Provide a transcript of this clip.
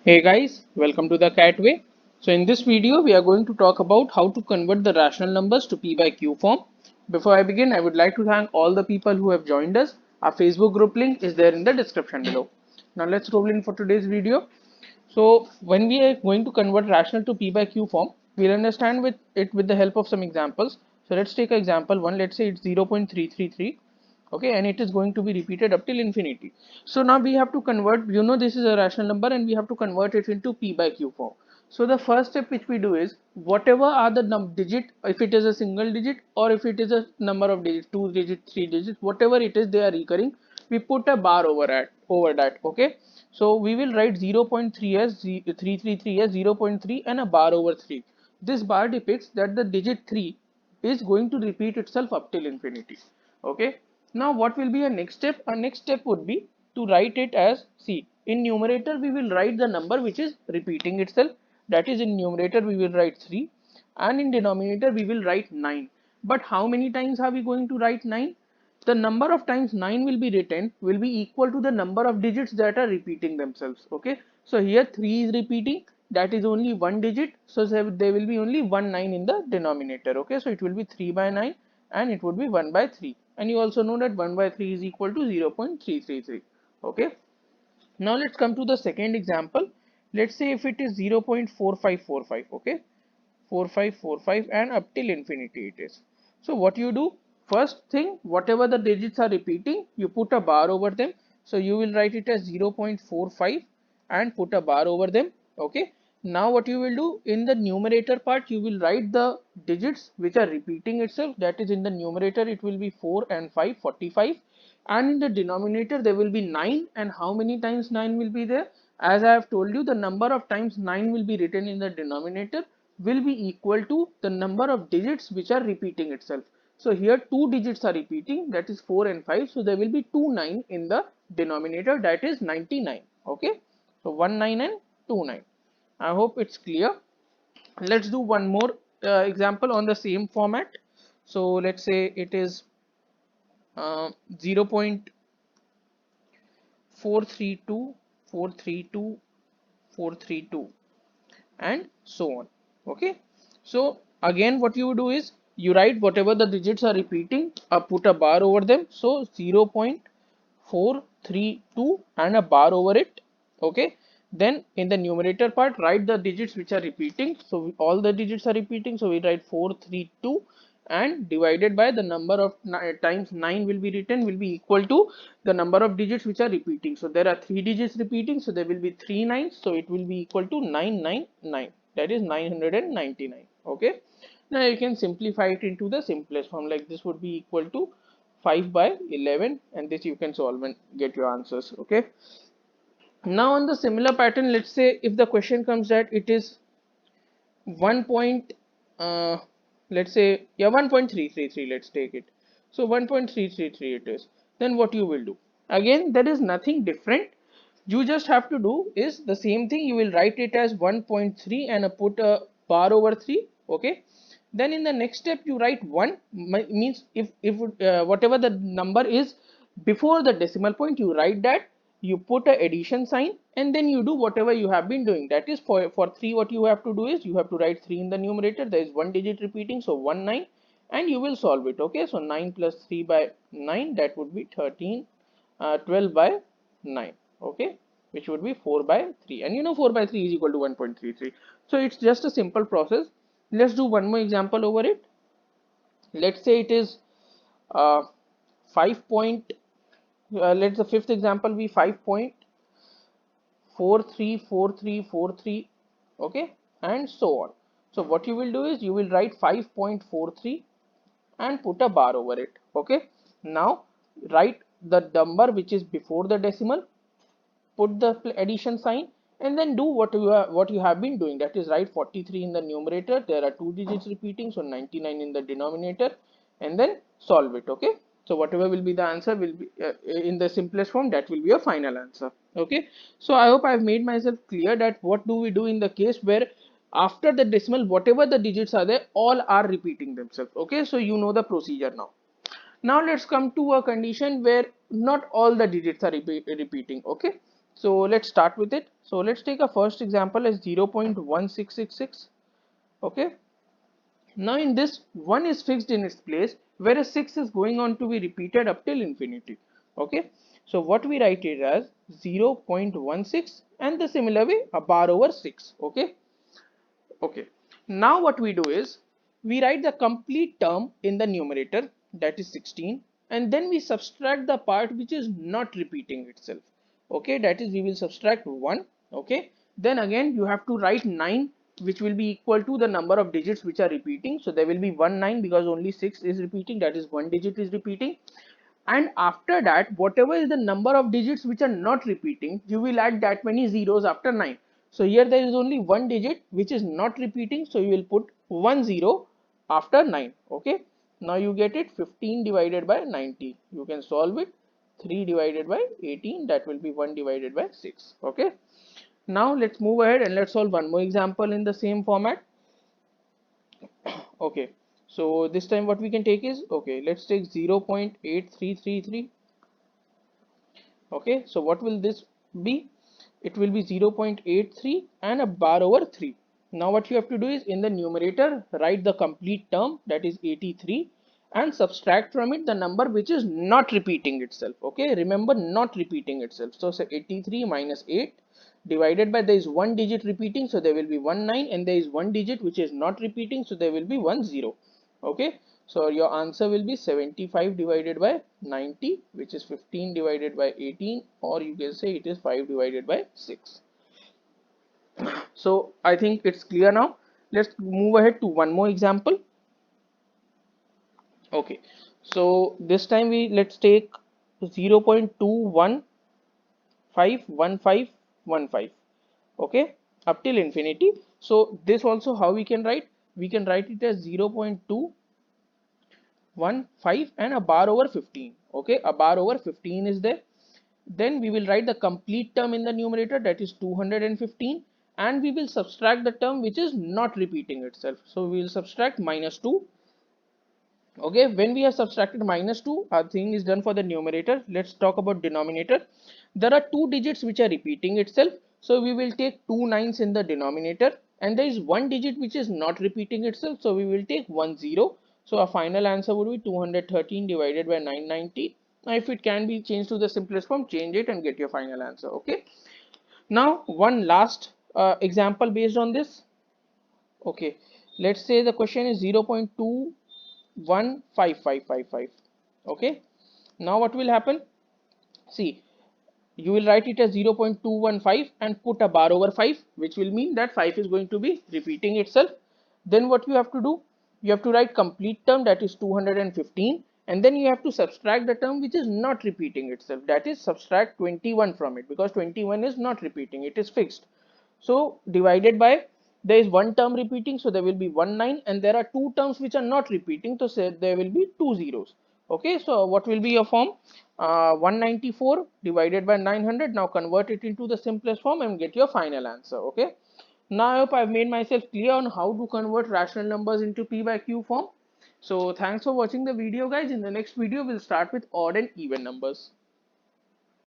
Hey guys, welcome to the Catway. So in this video, we are going to talk about how to convert the rational numbers to P by Q form. Before I begin, I would like to thank all the people who have joined us. Our Facebook group link is there in the description below. Now let's roll in for today's video. So when we are going to convert rational to P by Q form, we'll understand with the help of some examples. So let's take example one. Let's say it's 0.333. Okay, and it is going to be repeated up till infinity. So now we have to convert, this is a rational number and we have to convert it into P by Q form. So the first step which we do is whatever are the digit, if it is a single digit or if it is a number of digits, 2 digit, 3 digits, whatever it is they are recurring, we put a bar over that. Okay, so we will write 0.3 as 333 as 0.3 and a bar over 3. This bar depicts that the digit 3 is going to repeat itself up till infinity. Okay, now what will be a next step? Our next step would be to write it as, see, in numerator we will write the number which is repeating itself, that is in numerator we will write 3, and in denominator we will write 9. But how many times are we going to write 9? The number of times 9 will be written will be equal to the number of digits that are repeating themselves. Okay, so here 3 is repeating, that is only one digit, so there will be only one 9 in the denominator. Okay, so it will be 3 by 9 and it would be 1 by 3, and you also know that 1 by 3 is equal to 0.333. Okay, now let's come to the second example. Let's say if it is 0.4545. Okay, 4545 and up till infinity it is. So what you do, first thing, whatever the digits are repeating, you put a bar over them. So you will write it as 0.45 and put a bar over them. Okay, now what you will do, in the numerator part you will write the digits which are repeating itself, that is in the numerator it will be 4 and 5, 45, and in the denominator there will be 9. And how many times 9 will be there? As I have told you, the number of times 9 will be written in the denominator will be equal to the number of digits which are repeating itself. So here two digits are repeating, that is 4 and 5, so there will be 2 9 in the denominator, that is 99. Okay, so 1 9 and 2 9. I hope it's clear. Let's do one more example on the same format. So let's say it is 0.432 432 432 and so on. Okay, so again what you do is you write whatever the digits are repeating, put a bar over them. So 0.432 and a bar over it. Okay, then in the numerator part write the digits which are repeating. So all the digits are repeating, so we write 432 and divided by the number of times 9 will be written will be equal to the number of digits which are repeating. So there are 3 digits repeating, so there will be 3 nines, so it will be equal to 999, that is 999. Okay, now you can simplify it into the simplest form, like this would be equal to 5 by 11, and this you can solve and get your answers. Okay, now on the similar pattern, let's say if the question comes that it is 1 point let's say, yeah, 1.333, let's take it. So 1.333 it is. Then what you will do, again there is nothing different, you just have to do is the same thing. You will write it as 1.3 and put a bar over 3. Okay, then in the next step you write 1, means if whatever the number is before the decimal point, you write that, you put a addition sign, and then you do whatever you have been doing. That is for 3, what you have to do is you have to write 3 in the numerator, there is one digit repeating, so 1 9, and you will solve it. Okay, so 9 plus 3 by 9, that would be 13, 12 by 9. Okay, which would be 4 by 3, and 4 by 3 is equal to 1.33. So it's just a simple process. Let's do one more example over it. Let's say it is 5 point, let's the fifth example be 5.434343, okay, and so on. So what you will do is you will write 5.43 and put a bar over it. Okay, now write the number which is before the decimal, put the addition sign, and then do what you have been doing, that is write 43 in the numerator, there are two digits repeating, so 99 in the denominator, and then solve it. Okay, so whatever will be the answer will be in the simplest form, that will be your final answer. Okay, so I hope I've made myself clear that what do we do in the case where after the decimal whatever the digits are there all are repeating themselves. Okay, so you know the procedure now. Now let's come to a condition where not all the digits are repeating. Okay, So let's start with it. So let's take a first example as 0.1666. Okay, now in this 1 is fixed in its place, whereas 6 is going on to be repeated up till infinity. Okay, so what we write it as 0.16 and the similar way a bar over 6. Okay, okay. Now what we do is we write the complete term in the numerator, that is 16, and then we subtract the part which is not repeating itself. Okay, that is we will subtract 1. Okay, then again you have to write 9, which will be equal to the number of digits which are repeating. So there will be 1 9 because only 6 is repeating, that is one digit is repeating. And after that, whatever is the number of digits which are not repeating, you will add that many zeros after 9. So here there is only one digit which is not repeating, so you will put 1 0 after 9. Okay, now you get it 15 divided by 90. You can solve it. 3 divided by 18, that will be 1 divided by 6. Okay, now let's move ahead and let's solve one more example in the same format. Okay, so this time what we can take is, okay, let's take 0.8333. Okay, so what will this be? It will be 0.83 and a bar over 3. Now what you have to do is in the numerator write the complete term, that is 83, and subtract from it the number which is not repeating itself. Okay, remember, not repeating itself. So say 83 minus 8 divided by, there is one digit repeating, so there will be 1 9, and there is one digit which is not repeating, so there will be 1 0. Okay, so your answer will be 75 divided by 90, which is 15 divided by 18, or you can say it is 5 divided by 6. So I think it's clear now. Let's move ahead to one more example. Okay, so this time let's take 0.21151515. Okay, up till infinity. So this also how we can write? We can write it as 0.2 1 5 and a bar over 15. Okay, a bar over 15 is there. Then we will write the complete term in the numerator, that is 215, and we will subtract the term which is not repeating itself. So we will subtract minus 2. Okay, when we have subtracted minus 2, our thing is done for the numerator. Let's talk about denominator. There are two digits which are repeating itself, so we will take two nines in the denominator, and there is one digit which is not repeating itself, so we will take 1 0. So our final answer would be 213 divided by 990. Now if it can be changed to the simplest form, change it and get your final answer. Okay, now one last example based on this. Okay, let's say the question is 0.215555. Okay, now what will happen? See, you will write it as 0.215 and put a bar over 5, which will mean that 5 is going to be repeating itself. Then what you have to do? You have to write complete term, that is 215, and then you have to subtract the term which is not repeating itself, that is subtract 21 from it, because 21 is not repeating, it is fixed. So divided by, there is one term repeating, so there will be 1 9, and there are two terms which are not repeating, so say there will be two zeros. Okay, so what will be your form? 194 divided by 900. Now convert it into the simplest form and get your final answer. Okay, now I hope I've made myself clear on how to convert rational numbers into p by q form. So thanks for watching the video, guys. In the next video we'll start with odd and even numbers.